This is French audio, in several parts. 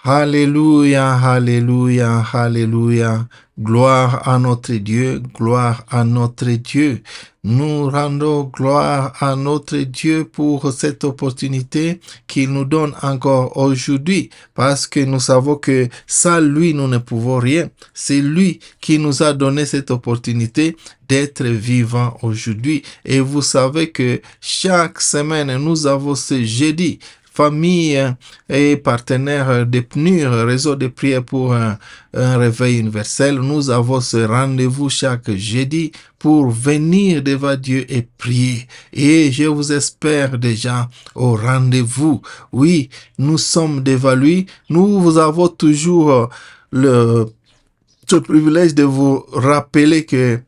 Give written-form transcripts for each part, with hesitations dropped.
Alléluia, alléluia, alléluia. Gloire à notre Dieu, gloire à notre Dieu. Nous rendons gloire à notre Dieu pour cette opportunité qu'il nous donne encore aujourd'hui, parce que nous savons que sans lui, nous ne pouvons rien. C'est lui qui nous a donné cette opportunité d'être vivants aujourd'hui. Et vous savez que chaque semaine, nous avons ce jeudi, famille et partenaires de PNUR, réseau de prière pour un réveil universel. Nous avons ce rendez-vous chaque jeudi pour venir devant Dieu et prier. Et je vous espère déjà au rendez-vous. Oui, nous sommes devant lui. Nous vous avons toujours ce privilège de vous rappeler que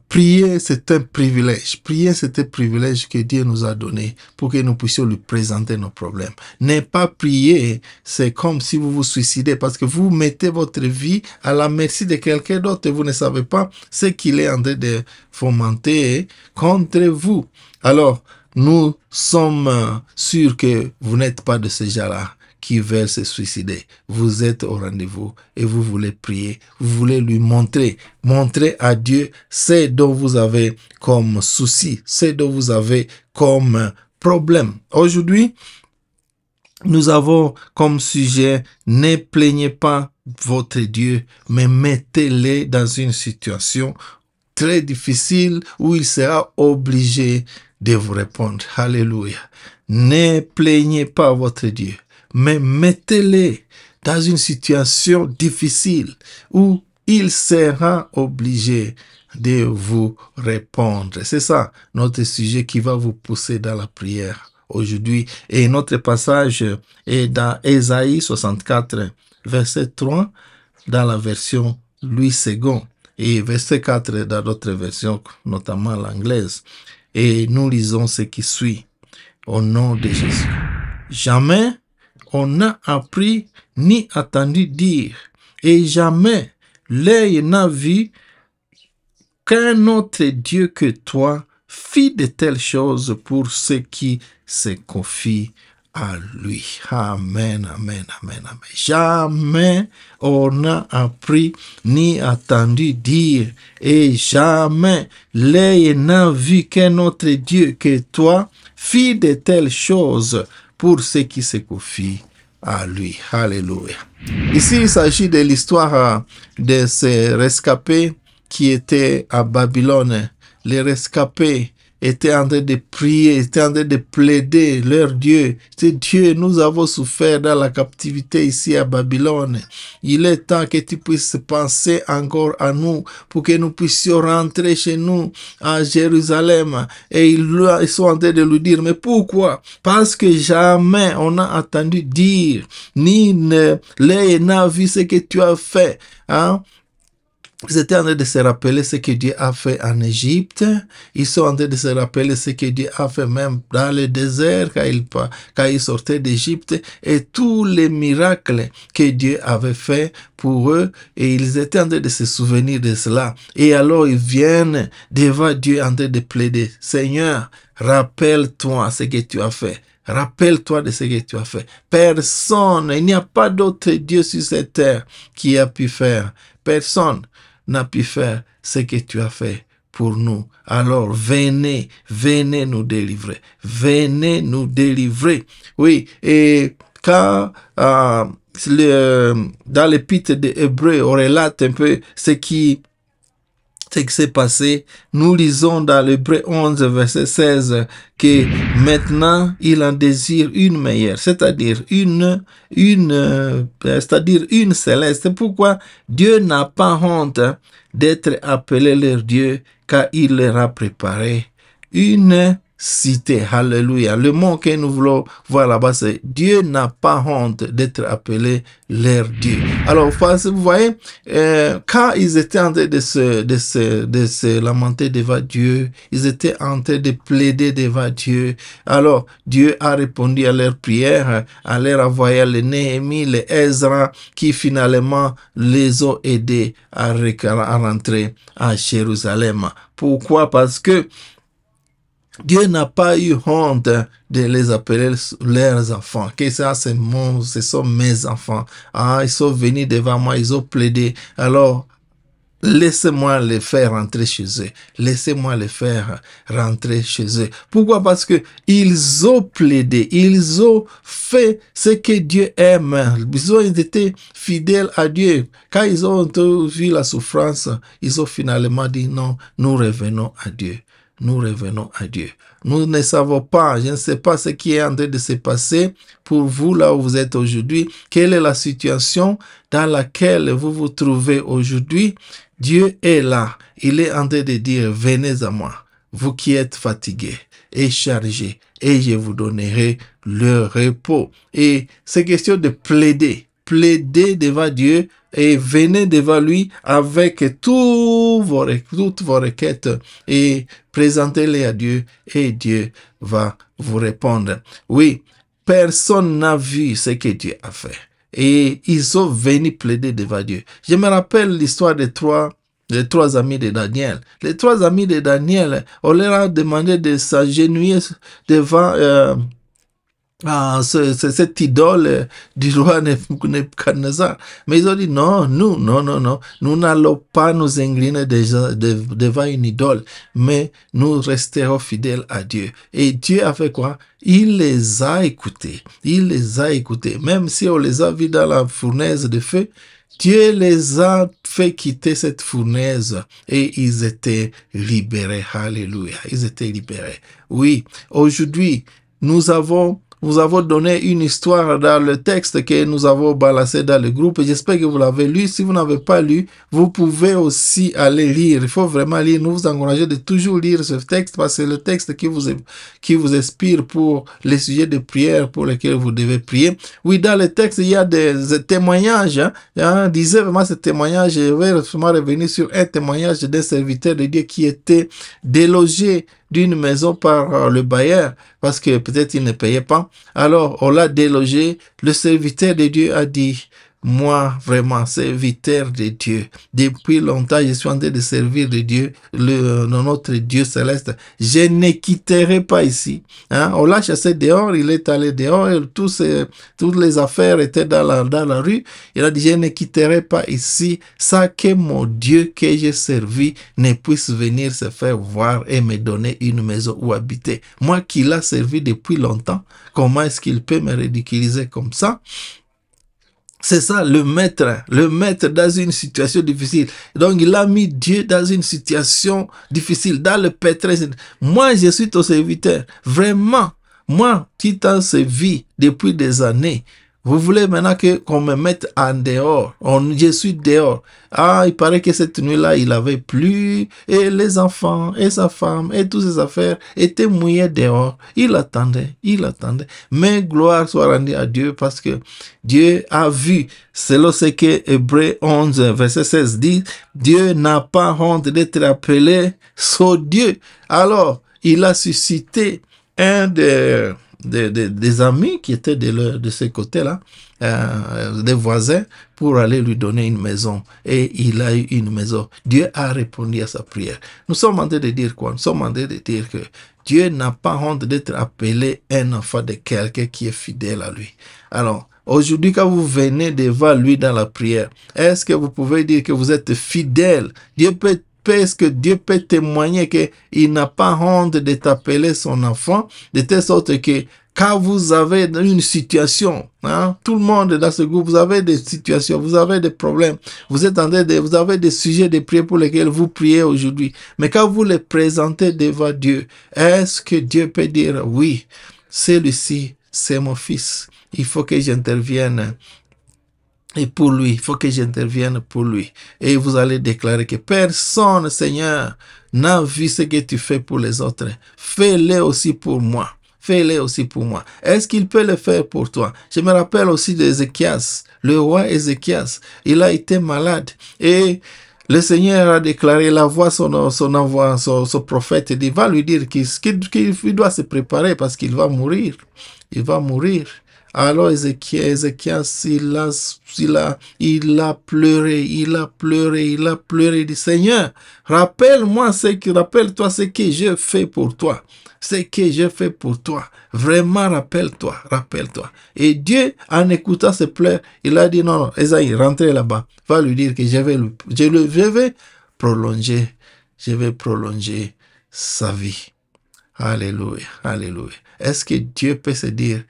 prier, c'est un privilège. Prier, c'est un privilège que Dieu nous a donné pour que nous puissions lui présenter nos problèmes. Ne pas prier, c'est comme si vous vous suicidez parce que vous mettez votre vie à la merci de quelqu'un d'autre et vous ne savez pas ce qu'il est en train de fomenter contre vous. Alors, nous sommes sûrs que vous n'êtes pas de ce genre-là qui veulent se suicider. Vous êtes au rendez-vous et vous voulez prier, vous voulez lui montrer à Dieu ce dont vous avez comme souci, ce dont vous avez comme problème. Aujourd'hui, nous avons comme sujet, ne plaignez pas votre Dieu, mais mettez-le dans une situation très difficile où il sera obligé de vous répondre. Alléluia. Ne plaignez pas votre Dieu, mais mettez-le dans une situation difficile où il sera obligé de vous répondre. C'est ça notre sujet qui va vous pousser dans la prière aujourd'hui. Et notre passage est dans Ésaïe 64, verset 3, dans la version Louis II, et verset 4 dans d'autres versions, notamment l'anglaise. Et nous lisons ce qui suit au nom de Jésus. Jamais on n'a appris ni entendu dire, et jamais l'œil n'a vu qu'un autre Dieu que toi fit de telles choses pour ceux qui se confient à lui. Amen, amen, amen, amen. Jamais on n'a appris ni entendu dire, et jamais l'œil n'a vu qu'un autre Dieu que toi fit de telles choses pour ceux qui se confient à lui. Alléluia. Ici, il s'agit de l'histoire de ces rescapés qui étaient à Babylone. Les rescapés étaient en train de prier, étaient en train de plaider leur Dieu. C'est Dieu, nous avons souffert dans la captivité ici à Babylone. Il est temps que tu puisses penser encore à nous pour que nous puissions rentrer chez nous à Jérusalem. Et ils sont en train de lui dire, mais pourquoi? Parce que jamais on n'a entendu dire, ni l'œil n'a vu ce que tu as fait. Hein? Ils étaient en train de se rappeler ce que Dieu a fait en Égypte. Ils sont en train de se rappeler ce que Dieu a fait même dans le désert quand ils sortaient d'Égypte et tous les miracles que Dieu avait fait pour eux. Et ils étaient en train de se souvenir de cela. Et alors ils viennent devant Dieu en train de plaider. Seigneur, rappelle-toi ce que tu as fait. Rappelle-toi de ce que tu as fait. Personne, il n'y a pas d'autre Dieu sur cette terre qui a pu faire. Personne n'a pu faire ce que tu as fait pour nous. Alors venez nous délivrer. Venez nous délivrer. Oui, et quand dans l'épître des Hébreux, on relate un peu ce qui s'est passé. Nous lisons dans l'Hébreu 11, verset 16, que maintenant il en désire une meilleure, c'est-à-dire une céleste. C'est pourquoi Dieu n'a pas honte d'être appelé leur Dieu, car il leur a préparé une cité. Alléluia. Le mot que nous voulons voir là-bas, c'est Dieu n'a pas honte d'être appelé leur Dieu. Alors, vous voyez, quand ils étaient en train de se lamenter devant Dieu, ils étaient en train de plaider devant Dieu. Alors, Dieu a répondu à leurs prières, en leur envoyant les Néhémie, les Ezra, qui finalement les ont aidés à rentrer à Jérusalem. Pourquoi? Parce que Dieu n'a pas eu honte de les appeler leurs enfants. Que ça, ce sont mes enfants. Ah, ils sont venus devant moi, ils ont plaidé. Alors, laissez-moi les faire rentrer chez eux. Laissez-moi les faire rentrer chez eux. Pourquoi? Parce que ils ont plaidé. Ils ont fait ce que Dieu aime. Ils ont été fidèles à Dieu. Quand ils ont vu la souffrance, ils ont finalement dit non, nous revenons à Dieu. Nous revenons à Dieu. Nous ne savons pas, je ne sais pas ce qui est en train de se passer pour vous là où vous êtes aujourd'hui. Quelle est la situation dans laquelle vous vous trouvez aujourd'hui? Dieu est là. Il est en train de dire, venez à moi, vous qui êtes fatigués et chargés, et je vous donnerai le repos. Et c'est question de plaider. Plaidez devant Dieu et venez devant lui avec toutes vos requêtes et présentez-les à Dieu et Dieu va vous répondre. Oui, personne n'a vu ce que Dieu a fait. Et ils sont venus plaider devant Dieu. Je me rappelle l'histoire des trois amis de Daniel. Les trois amis de Daniel, on leur a demandé de s'agenouiller devant cette idole du roi Nebuchadnezzar. Mais ils ont dit non, nous n'allons pas nous incliner devant une idole, mais nous resterons fidèles à Dieu. Et Dieu a fait quoi? Il les a écoutés. Il les a écoutés. Même si on les a vus dans la fournaise de feu, Dieu les a fait quitter cette fournaise et ils étaient libérés. Alléluia. Ils étaient libérés. Oui, aujourd'hui, nous avons donné une histoire dans le texte que nous avons balancé dans le groupe. J'espère que vous l'avez lu. Si vous n'avez pas lu, vous pouvez aussi aller lire. Il faut vraiment lire. Nous vous encourageons de toujours lire ce texte parce que c'est le texte qui vous inspire pour les sujets de prière pour lesquels vous devez prier. Oui, dans le texte, il y a des témoignages. Disait vraiment ce témoignage. Je vais vraiment revenir sur un témoignage d'un serviteur de Dieu qui était délogé d'une maison par le bailleur parce que peut-être il ne payait pas. Alors, on l'a délogé. Le serviteur de Dieu a dit, moi, vraiment, serviteur de Dieu, depuis longtemps, je suis en train de servir de Dieu, notre Dieu céleste. Je ne quitterai pas ici. On l'a chassé dehors, il est allé dehors, et toutes les affaires étaient dans la rue. Il a dit, je ne quitterai pas ici, sans que mon Dieu que j'ai servi ne puisse venir se faire voir et me donner une maison où habiter. Moi qui l'ai servi depuis longtemps, comment est-ce qu'il peut me ridiculiser comme ça? C'est ça, le maître dans une situation difficile. Donc, il a mis Dieu dans une situation difficile, dans le pétrin. Moi, je suis ton serviteur. Vraiment, moi, qui t'en servi depuis des années, vous voulez maintenant qu'on me mette en dehors. Je suis dehors. Ah, il paraît que cette nuit-là, il avait plu. Et les enfants, et sa femme, et toutes ses affaires étaient mouillés dehors. Il attendait. Mais gloire soit rendue à Dieu parce que Dieu a vu. Selon ce que Hébreux 11, verset 16 dit, Dieu n'a pas honte d'être appelé son Dieu. Alors, il a suscité un des amis qui étaient de ce côté-là, des voisins, pour aller lui donner une maison. Et il a eu une maison. Dieu a répondu à sa prière. Nous sommes en train de dire quoi? Nous sommes en train de dire que Dieu n'a pas honte d'être appelé un enfant de quelqu'un qui est fidèle à lui. Alors, aujourd'hui, quand vous venez devant lui dans la prière, est-ce que vous pouvez dire que vous êtes fidèle? Est-ce que Dieu peut témoigner qu'il n'a pas honte de t'appeler son enfant, de telle sorte que quand vous avez une situation, tout le monde dans ce groupe, vous avez des situations, vous avez des problèmes, vous avez des sujets de prière pour lesquels vous priez aujourd'hui. Mais quand vous les présentez devant Dieu, est-ce que Dieu peut dire, oui, celui-ci, c'est mon fils, il faut que j'intervienne. Et pour lui, il faut que j'intervienne pour lui. Et vous allez déclarer que personne, Seigneur, n'a vu ce que tu fais pour les autres. Fais-le aussi pour moi. Fais-le aussi pour moi. Est-ce qu'il peut le faire pour toi? Je me rappelle aussi d'Ézéchias, le roi Ézéchias. Il a été malade. Et le Seigneur a déclaré, la voix son prophète, il va lui dire qu'il doit se préparer parce qu'il va mourir. Il va mourir. Alors Ézéchias, il a pleuré, il a pleuré, il dit, Seigneur, rappelle-toi ce que je fais pour toi. Ce que je fais pour toi. Vraiment, rappelle-toi. Et Dieu, en écoutant ses pleurs, il a dit, non, Esaïe, rentrez là-bas. Va lui dire que je vais prolonger sa vie. Alléluia. Est-ce que Dieu peut se dire,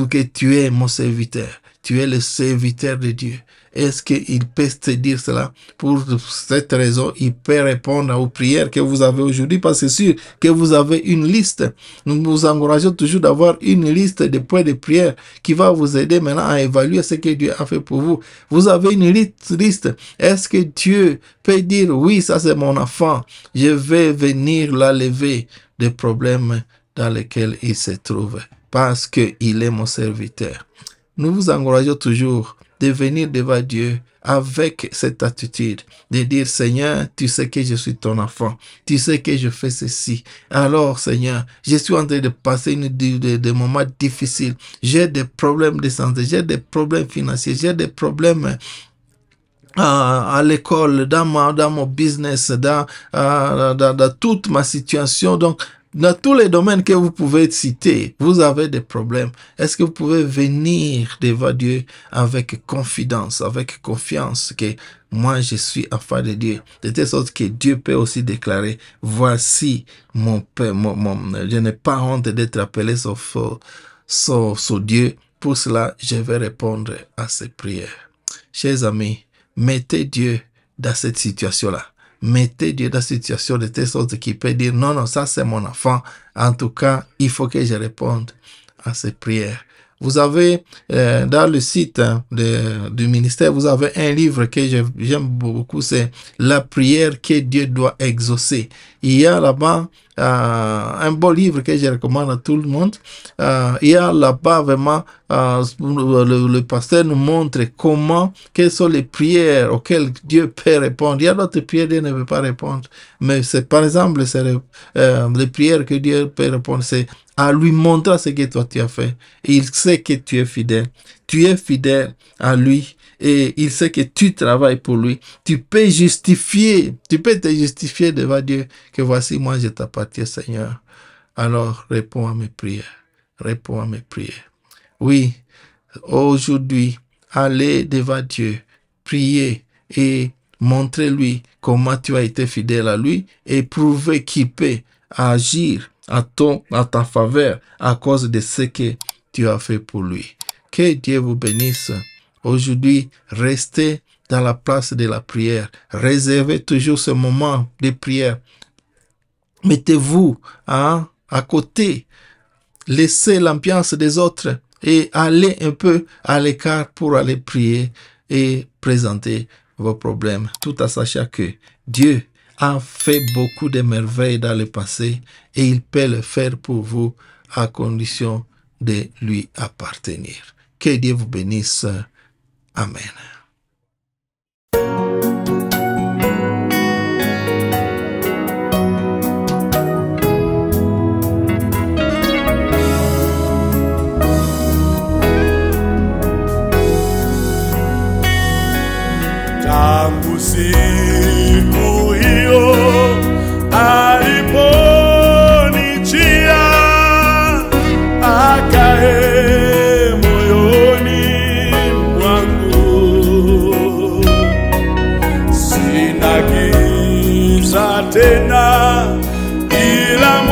que tu es mon serviteur, tu es le serviteur de Dieu? Est-ce qu'il peut te dire cela? Pour cette raison, il peut répondre aux prières que vous avez aujourd'hui, parce que c'est sûr que vous avez une liste. Nous vous encourageons toujours d'avoir une liste de points de prière qui va vous aider maintenant à évaluer ce que Dieu a fait pour vous. Vous avez une liste. Est-ce que Dieu peut dire, oui, ça c'est mon enfant, je vais venir l'enlever des problèmes dans lesquels il se trouve, parce qu'il est mon serviteur. Nous vous encourageons toujours de venir devant Dieu avec cette attitude, de dire, Seigneur, tu sais que je suis ton enfant, tu sais que je fais ceci. Alors, Seigneur, je suis en train de passer des moments difficiles. J'ai des problèmes de santé, j'ai des problèmes financiers, j'ai des problèmes à l'école, dans mon business, dans toute ma situation. Donc, dans tous les domaines que vous pouvez citer, vous avez des problèmes. Est-ce que vous pouvez venir devant Dieu avec confidence, avec confiance que moi je suis enfant de Dieu, de telle sorte que Dieu peut aussi déclarer, voici mon Père, je n'ai pas honte d'être appelé son Dieu. Pour cela, je vais répondre à ces prières. Chers amis, mettez Dieu dans cette situation-là. Mettez Dieu dans cette situation de telle sorte qu'il peut dire, non, ça c'est mon enfant. En tout cas, il faut que je réponde à ces prières. Vous avez, dans le site du ministère, vous avez un livre que j'aime beaucoup, c'est La prière que Dieu doit exaucer. Il y a là-bas un beau livre que je recommande à tout le monde. Il y a là-bas vraiment, le pasteur nous montre quelles sont les prières auxquelles Dieu peut répondre. Il y a d'autres prières que Dieu ne peut pas répondre. Mais c'est, par exemple, les prières que Dieu peut répondre, c'est à lui montrer ce que toi tu as fait. Et il sait que tu es fidèle. Tu es fidèle à lui. Et il sait que tu travailles pour lui. Tu peux te justifier devant Dieu que voici, moi je t'appartiens, Seigneur. Alors, réponds à mes prières. Oui, aujourd'hui, allez devant Dieu, priez et montrez-lui comment tu as été fidèle à lui et prouvez qu'il peut agir à ta faveur à cause de ce que tu as fait pour lui. Que Dieu vous bénisse. Aujourd'hui, restez dans la place de la prière. Réservez toujours ce moment de prière. Mettez-vous à côté. Laissez l'ambiance des autres et allez un peu à l'écart pour aller prier et présenter vos problèmes. Tout en sachant que Dieu a fait beaucoup de merveilles dans le passé et il peut le faire pour vous à condition de lui appartenir. Que Dieu vous bénisse. Amen. Tangu siku hiyo aliponijia akae moyoni mwangu, sina giza tena ila